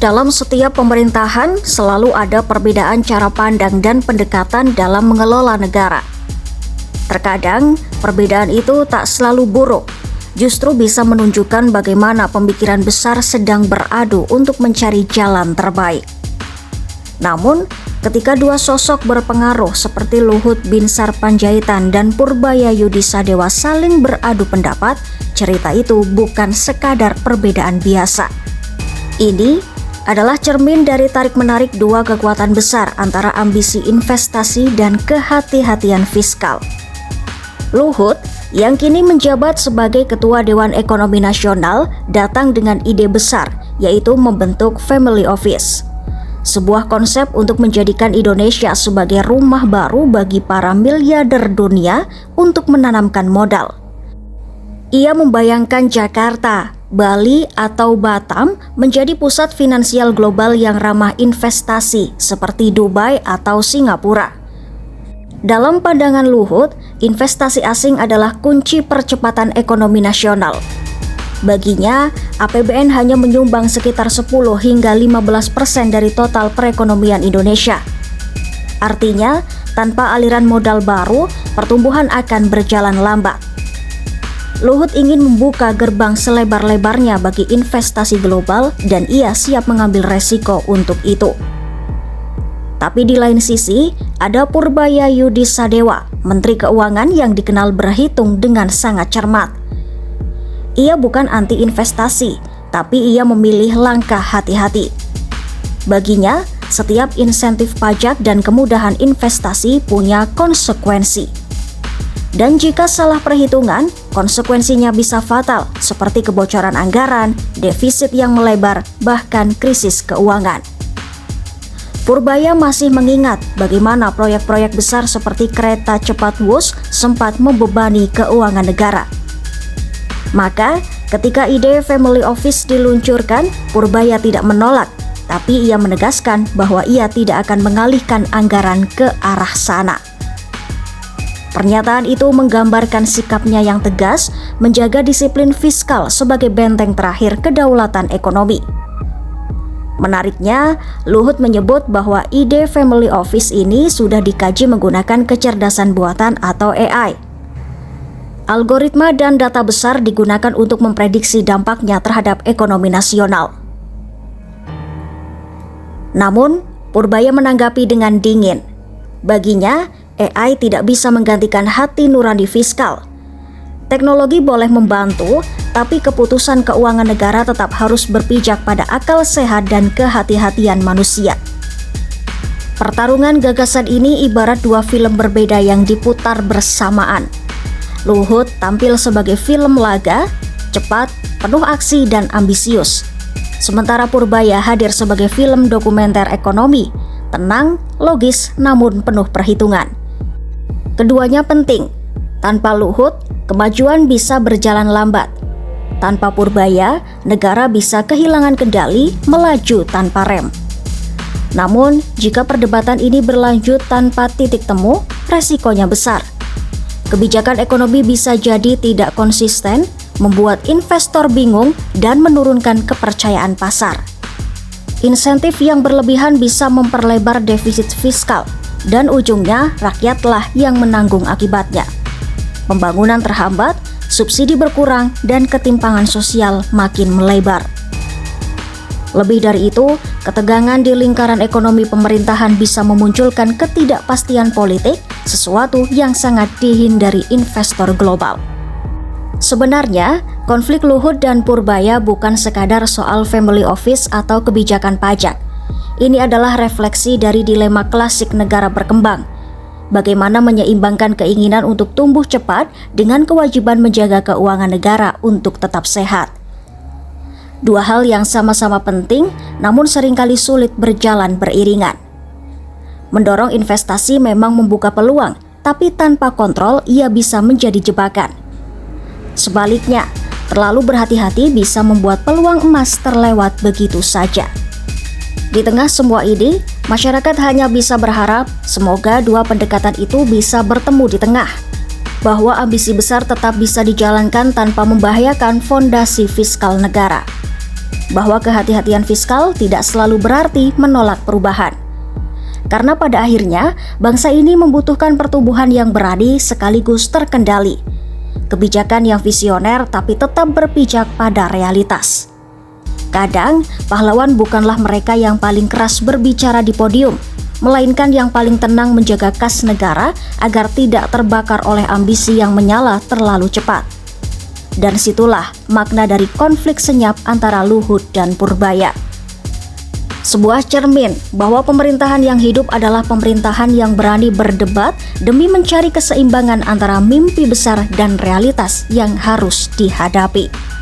Dalam setiap pemerintahan selalu ada perbedaan cara pandang dan pendekatan dalam mengelola negara. Terkadang, perbedaan itu tak selalu buruk, justru bisa menunjukkan bagaimana pemikiran besar sedang beradu untuk mencari jalan terbaik. Namun, ketika dua sosok berpengaruh seperti Luhut Binsar Panjaitan dan Purbayayudi Sadewa saling beradu pendapat, cerita itu bukan sekadar perbedaan biasa. Ini adalah cermin dari tarik-menarik dua kekuatan besar antara ambisi investasi dan kehati-hatian fiskal. Luhut, yang kini menjabat sebagai Ketua Dewan Ekonomi Nasional, datang dengan ide besar, yaitu membentuk Family Office. Sebuah konsep untuk menjadikan Indonesia sebagai rumah baru bagi para miliarder dunia untuk menanamkan modal. Ia membayangkan Jakarta, Bali, atau Batam menjadi pusat finansial global yang ramah investasi seperti Dubai atau Singapura. Dalam pandangan Luhut, investasi asing adalah kunci percepatan ekonomi nasional. Baginya, APBN hanya menyumbang sekitar 10 hingga 15% dari total perekonomian Indonesia. Artinya, tanpa aliran modal baru, pertumbuhan akan berjalan lambat. Luhut ingin membuka gerbang selebar-lebarnya bagi investasi global dan ia siap mengambil resiko untuk itu. Tapi di lain sisi, ada Purbayayudi Sadewa, Menteri Keuangan yang dikenal berhitung dengan sangat cermat. Ia bukan anti investasi, tapi ia memilih langkah hati-hati. Baginya, setiap insentif pajak dan kemudahan investasi punya konsekuensi. Dan jika salah perhitungan, konsekuensinya bisa fatal, seperti kebocoran anggaran, defisit yang melebar, bahkan krisis keuangan. Purbaya masih mengingat bagaimana proyek-proyek besar seperti kereta cepat Wus sempat membebani keuangan negara. Maka, ketika ide Family Office diluncurkan, Purbaya tidak menolak, tapi ia menegaskan bahwa ia tidak akan mengalihkan anggaran ke arah sana. Pernyataan itu menggambarkan sikapnya yang tegas menjaga disiplin fiskal sebagai benteng terakhir kedaulatan ekonomi. Menariknya, Luhut menyebut bahwa ide Family Office ini sudah dikaji menggunakan kecerdasan buatan atau AI. Algoritma dan data besar digunakan untuk memprediksi dampaknya terhadap ekonomi nasional. Namun, Purbaya menanggapi dengan dingin. Baginya, AI tidak bisa menggantikan hati nurani fiskal. Teknologi boleh membantu, tapi keputusan keuangan negara tetap harus berpijak pada akal sehat dan kehati-hatian manusia. Pertarungan gagasan ini ibarat dua film berbeda yang diputar bersamaan. Luhut tampil sebagai film laga, cepat, penuh aksi dan ambisius. Sementara Purbaya hadir sebagai film dokumenter ekonomi, tenang, logis, namun penuh perhitungan. Keduanya penting. Tanpa Luhut, kemajuan bisa berjalan lambat. Tanpa Purbaya, negara bisa kehilangan kendali, melaju tanpa rem. Namun, jika perdebatan ini berlanjut tanpa titik temu, resikonya besar. Kebijakan ekonomi bisa jadi tidak konsisten, membuat investor bingung, dan menurunkan kepercayaan pasar. Insentif yang berlebihan bisa memperlebar defisit fiskal, dan ujungnya rakyatlah yang menanggung akibatnya. Pembangunan terhambat, subsidi berkurang, dan ketimpangan sosial makin melebar. Lebih dari itu, ketegangan di lingkaran ekonomi pemerintahan bisa memunculkan ketidakpastian politik, sesuatu yang sangat dihindari investor global. Sebenarnya, konflik Luhut dan Purbaya bukan sekadar soal Family Office atau kebijakan pajak. Ini adalah refleksi dari dilema klasik negara berkembang. Bagaimana menyeimbangkan keinginan untuk tumbuh cepat dengan kewajiban menjaga keuangan negara untuk tetap sehat. Dua hal yang sama-sama penting, namun seringkali sulit berjalan beriringan. Mendorong investasi memang membuka peluang, tapi tanpa kontrol ia bisa menjadi jebakan. Sebaliknya, terlalu berhati-hati bisa membuat peluang emas terlewat begitu saja. Di tengah semua ini, masyarakat hanya bisa berharap semoga dua pendekatan itu bisa bertemu di tengah, bahwa ambisi besar tetap bisa dijalankan tanpa membahayakan fondasi fiskal negara. bahwa kehati-hatian fiskal tidak selalu berarti menolak perubahan. Karena pada akhirnya, bangsa ini membutuhkan pertumbuhan yang berani sekaligus terkendali. Kebijakan yang visioner tapi tetap berpijak pada realitas. Kadang, pahlawan bukanlah mereka yang paling keras berbicara di podium, melainkan yang paling tenang menjaga kas negara agar tidak terbakar oleh ambisi yang menyala terlalu cepat. Dan situlah makna dari konflik senyap antara Luhut dan Purbaya. Sebuah cermin bahwa pemerintahan yang hidup adalah pemerintahan yang berani berdebat demi mencari keseimbangan antara mimpi besar dan realitas yang harus dihadapi.